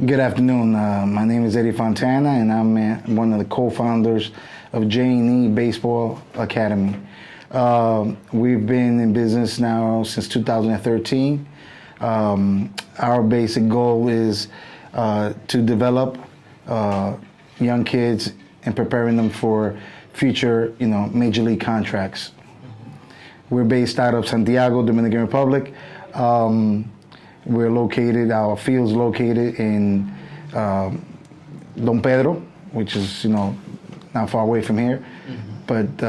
Good afternoon. My name is Eddy Fontana, and I'm one of the co-founders of J&E Baseball Academy. We've been in business now since 2013. Our basic goal is to develop young kids and preparing them for future, major league contracts. We're based out of Santiago, Dominican Republic. Our field's located in Don Pedro, which is, not far away from here. Mm-hmm. But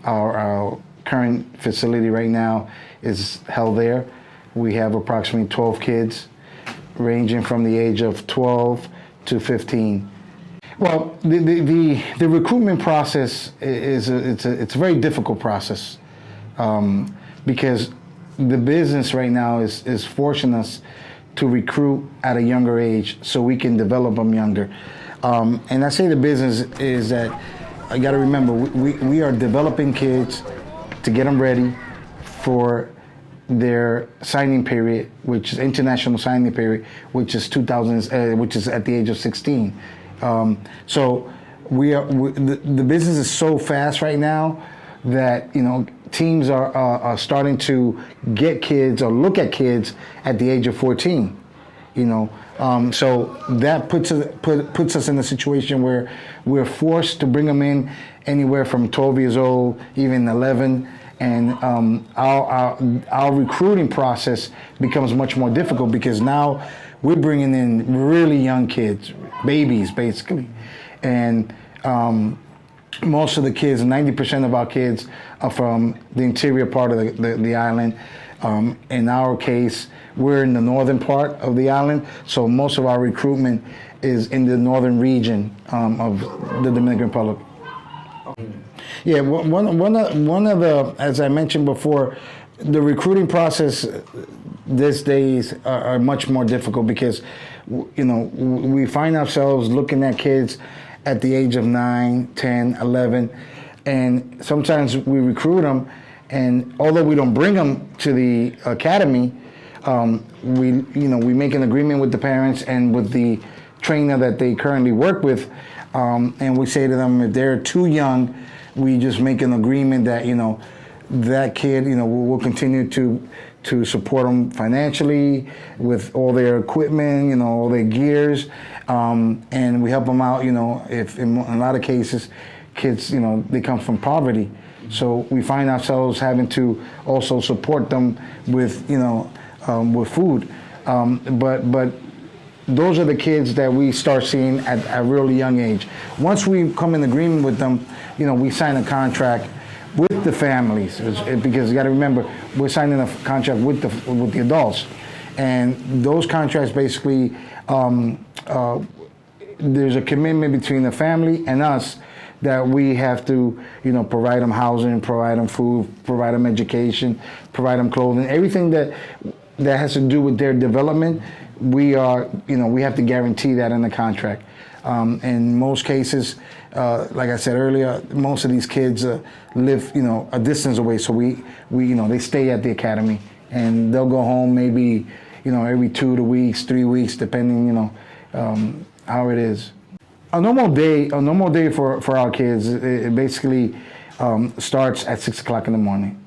our current facility right now is held there. We have approximately 12 kids, ranging from the age of 12 to 15. Well, the recruitment process it's a very difficult process because the business right now is forcing us to recruit at a younger age so we can develop them younger. And I say the business is that I got to remember we are developing kids to get them ready for their signing period, which is international signing period, which is which is at the age of 16. So the business is so fast right now that teams are starting to get kids or look at kids at the age of 14. So that puts us in a situation where we're forced to bring them in anywhere from 12 years old, even 11, and our recruiting process becomes much more difficult because now we're bringing in really young kids, babies basically, and most of the kids, 90% of our kids, are from the interior part of the island. In our case, we're in the northern part of the island, so most of our recruitment is in the northern region of the Dominican Republic. Yeah, one of the, as I mentioned before, the recruiting process these days are much more difficult because, we find ourselves looking at kids at the age of 9, 10, 11, and sometimes we recruit them, and although we don't bring them to the academy, we make an agreement with the parents and with the trainer that they currently work with, and we say to them if they're too young, we just make an agreement that that kid we'll continue to support them financially with all their equipment, all their gears, and we help them out. If in a lot of cases, kids, they come from poverty, so we find ourselves having to also support them with, with food. But those are the kids that we start seeing at a really young age. Once we come in agreement with them, we sign a contract with the families, because you got to remember we're signing a contract with the adults, and those contracts basically there's a commitment between the family and us that we have to provide them housing, provide them food, provide them education, provide them clothing, everything that has to do with their development. We have to guarantee that in the contract. In most cases, like I said earlier, most of these kids live, a distance away. So they stay at the academy, and they'll go home maybe, every 2 weeks, 3 weeks, depending, how it is. A normal day for our kids, it basically starts at 6 o'clock in the morning.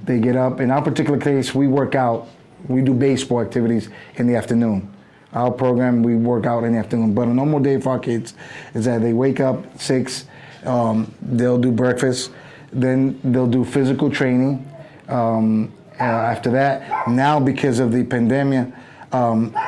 They get up. In our particular case, we work out. We do baseball activities in the afternoon. Our program, we work out in the afternoon. But a normal day for our kids is that they wake up at 6, they'll do breakfast, then they'll do physical training. After that, now because of the pandemic,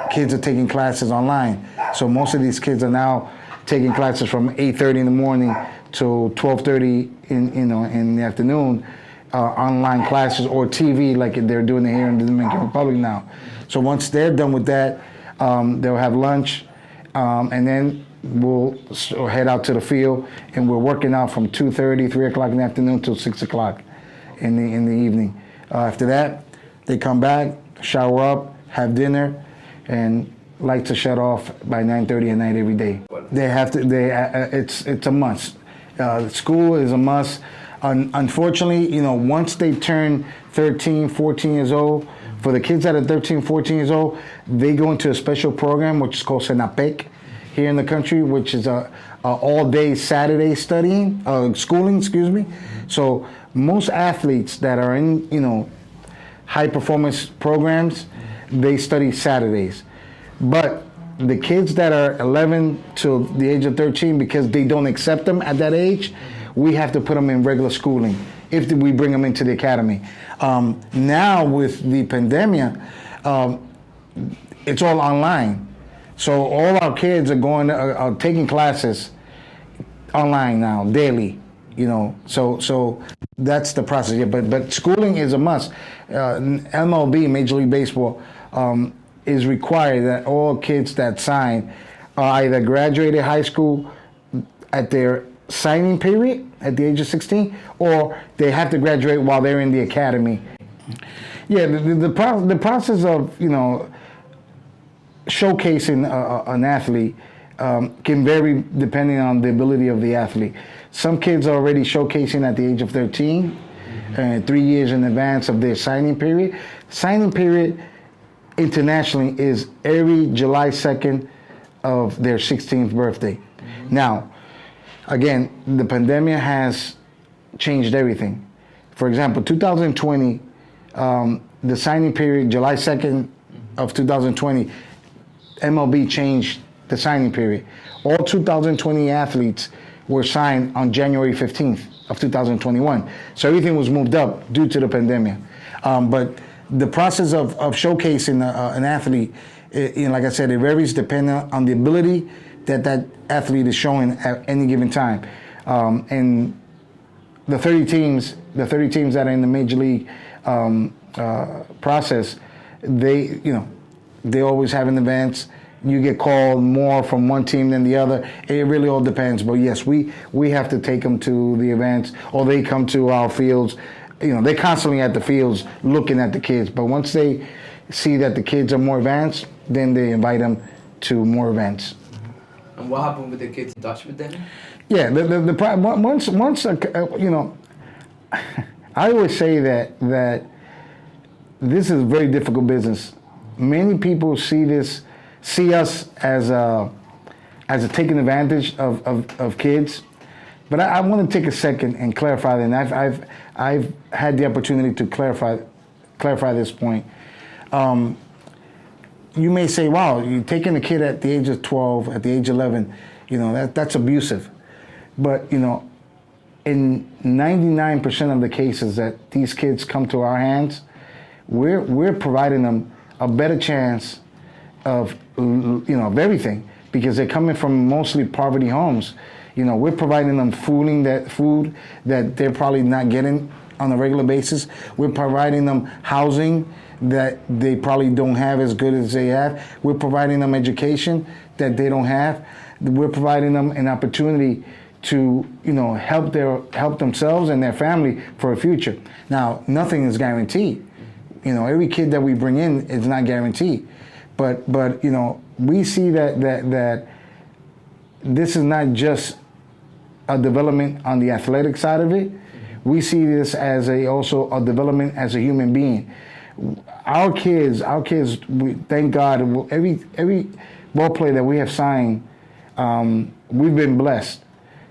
kids are taking classes online. So most of these kids are now taking classes from 8:30 in the morning to 12:30 in the afternoon, online classes or TV like they're doing it here in the Dominican Republic now. So once they're done with that, they'll have lunch, and then we'll head out to the field, and we're working out from 2:30, 3 o'clock in the afternoon till 6 o'clock in the evening. After that, they come back, shower up, have dinner, and lights are shut off by 9:30 at night every day. They have to. It's a must. School is a must. Unfortunately, once they turn 13, 14 years old, For the kids that are 13, 14 years old, they go into a special program which is called Senapec here in the country, which is a all-day Saturday schooling, excuse me. So most athletes that are in, high performance programs, they study Saturdays. But the kids that are 11 to the age of 13, because they don't accept them at that age, we have to put them in regular schooling if we bring them into the academy. Now with the pandemic, it's all online. So all our kids are taking classes online now, daily. So that's the process. Yeah, but schooling is a must. MLB, Major League Baseball, is required that all kids that sign are either graduated high school at their signing period at the age of 16, or they have to graduate while they're in the academy. Yeah, the process of showcasing an athlete can vary depending on the ability of the athlete. Some kids are already showcasing at the age of 13, 3 years in advance of their signing period. Signing period internationally is every July 2nd of their 16th birthday. Now, again, the pandemic has changed everything. For example, 2020, the signing period, July 2nd of 2020, MLB changed the signing period. All 2020 athletes were signed on January 15th of 2021. So everything was moved up due to the pandemic. But the process of showcasing an athlete, like I said, it varies depending on the ability that athlete is showing at any given time. And the 30 teams that are in the major league process, they always have an events. You get called more from one team than the other. It really all depends. But yes, we have to take them to the events, or they come to our fields. They're constantly at the fields looking at the kids. But once they see that the kids are more advanced, then they invite them to more events. And what happened with the kids in Dutch with them? Yeah, once I always say that this is a very difficult business. Many people see us as taking advantage of kids, but I want to take a second and clarify that. And I've had the opportunity to clarify this point. You may say, "Wow, you're taking a kid at the age of 12, at the age of 11, that's abusive." But in 99% of the cases that these kids come to our hands, we're providing them a better chance of everything, because they're coming from mostly poverty homes. We're providing them food that they're probably not getting on a regular basis. We're providing them housing that they probably don't have as good as they have. We're providing them education that they don't have. We're providing them an opportunity to help themselves and their family for a future. Now, nothing is guaranteed. Every kid that we bring in is not guaranteed. But we see that this is not just a development on the athletic side of it. We see this as also a development as a human being. Our kids, thank God, every ball player that we have signed, we've been blessed.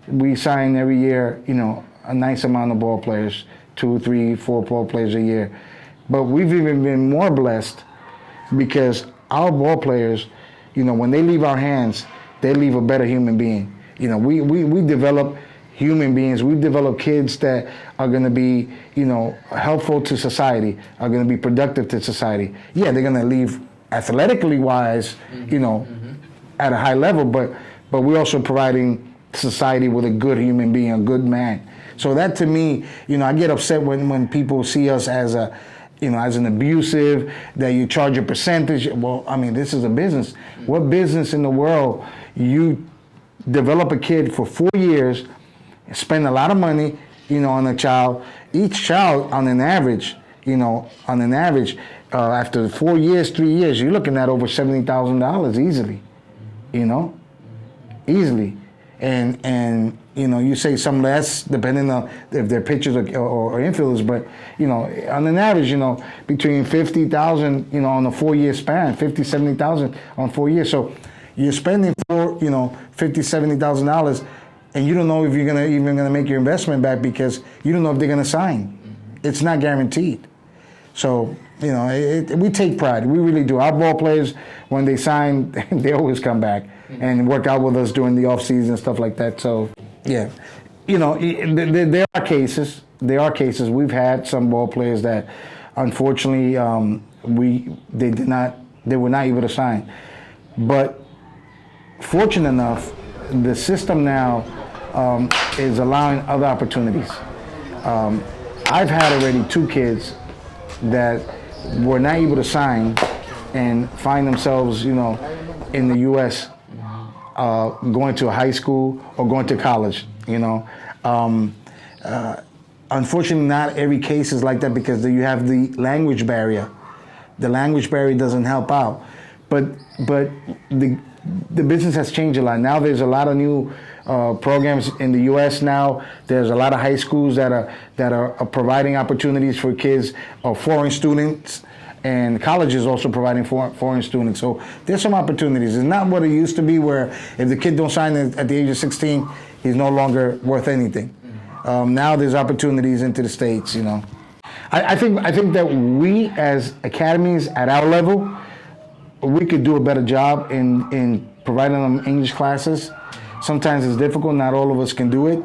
We sign every year, a nice amount of ball players, 2, 3, 4 ball players a year. But we've even been more blessed because our ball players, when they leave our hands, they leave a better human being. We develop human beings. We develop kids that are going to be, helpful to society, are going to be productive to society. Yeah, they're going to leave athletically wise, at a high level, but we're also providing society with a good human being, a good man. So that to me, I get upset when people see us as as an abusive, that you charge a percentage. Well, this is a business. What business in the world you develop a kid for 4 years, spend a lot of money, on a child. Each child, on an average, after 4 years, 3 years, you're looking at over $70,000 easily, easily. and you know, you say some less depending on if they're pitchers or infielders, but you know, on an average, you know, between 50,000, you know, on a 4-year span, 70,000 on 4 years. So you're spending $70,000, and you don't know if you're gonna make your investment back because you don't know if they're gonna sign. It's not guaranteed. So you know, we take pride. We really do. Our ball players, when they sign, they always come back and work out with us during the off season and stuff like that. So yeah, you know, there are cases. There are cases. We've had some ball players that, unfortunately, they were not able to sign. But fortunate enough, the system now is allowing other opportunities. I've had already 2 kids that were not able to sign and find themselves, you know, in the U.S. Going to a high school or going to college, you know. Unfortunately, not every case is like that because you have the language barrier. The language barrier doesn't help out. But the business has changed a lot. Now there's a lot of new programs in the U.S. now. There's a lot of high schools that are providing opportunities for kids or foreign students, and colleges also providing foreign students. So there's some opportunities. It's not what it used to be, where if the kid don't sign at the age of 16, he's no longer worth anything. Now there's opportunities into the States. You know, I think that we as academies at our level, we could do a better job in providing them English classes. Sometimes it's difficult. Not all of us can do it.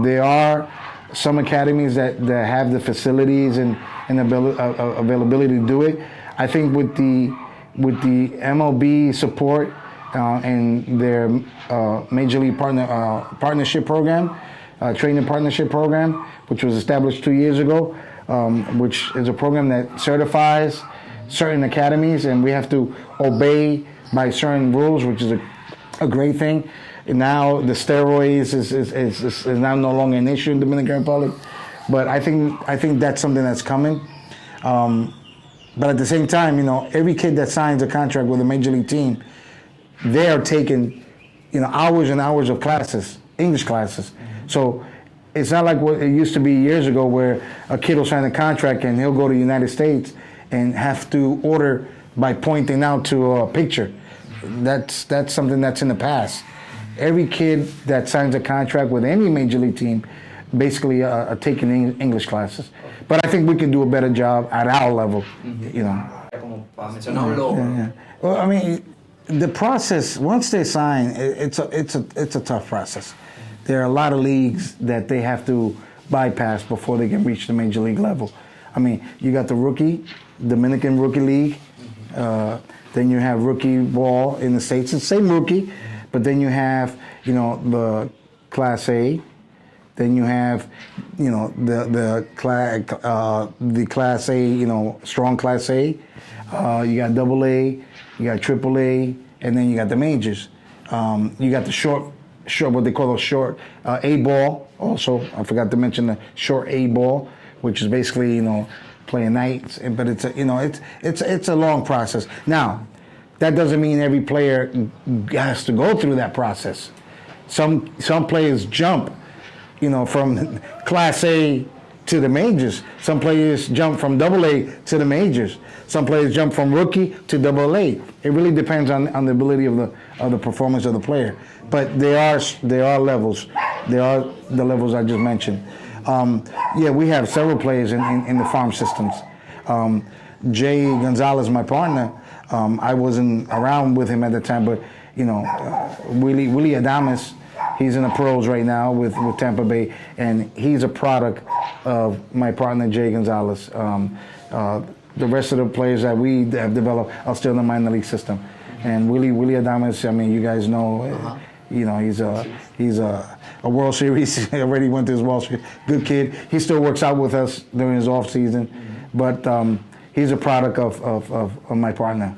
There are some academies that have the facilities and availability to do it. I think with the MLB support and their Major League partnership program, training partnership program, which was established 2 years ago, which is a program that certifies certain academies, and we have to obey by certain rules, which is a great thing. And now the steroids is now no longer an issue in Dominican Republic, but I think that's something that's coming. But at the same time, you know, every kid that signs a contract with a major league team, they are taking, you know, hours and hours of classes, English classes. So it's not like what it used to be years ago, where a kid will sign a contract and he'll go to the United States and have to order by pointing out to a picture. That's something that's in the past. Every kid that signs a contract with any major league team basically are taking English classes. But I think we can do a better job at our level, you know. Yeah. Well, I mean, the process, once they sign, it's a tough process. There are a lot of leagues that they have to bypass before they can reach the major league level. I mean, you got the Dominican Rookie League, then you have rookie ball in the States. It's the same rookie, but then you have, you know, the Class A. Then you have, you know, the Class A, you know, strong Class A. You got Double A, you got Triple A, and then you got the majors. You got the short, what they call a short A ball. Also, I forgot to mention the short A ball, which is basically, you know, playing nights. But it's it's a long process. Now, that doesn't mean every player has to go through that process. Some players jump, you know, from Class A to the majors. Some players jump from Double A to the majors. Some players jump from rookie to Double A. It really depends on the ability of the performance of the player. But there are levels. There are the levels I just mentioned. Yeah, we have several players in the farm systems. Jay Gonzalez, my partner, I wasn't around with him at the time, but you know, Willie Adames, he's in the pros right now with Tampa Bay, and he's a product of my partner Jay Gonzalez. The rest of the players that we have developed are still in the minor league system. And Willie Adames, I mean, you guys know, you know, he's a World Series. He already went to his World Series. Good kid. He still works out with us during his off season, but he's a product of my partner.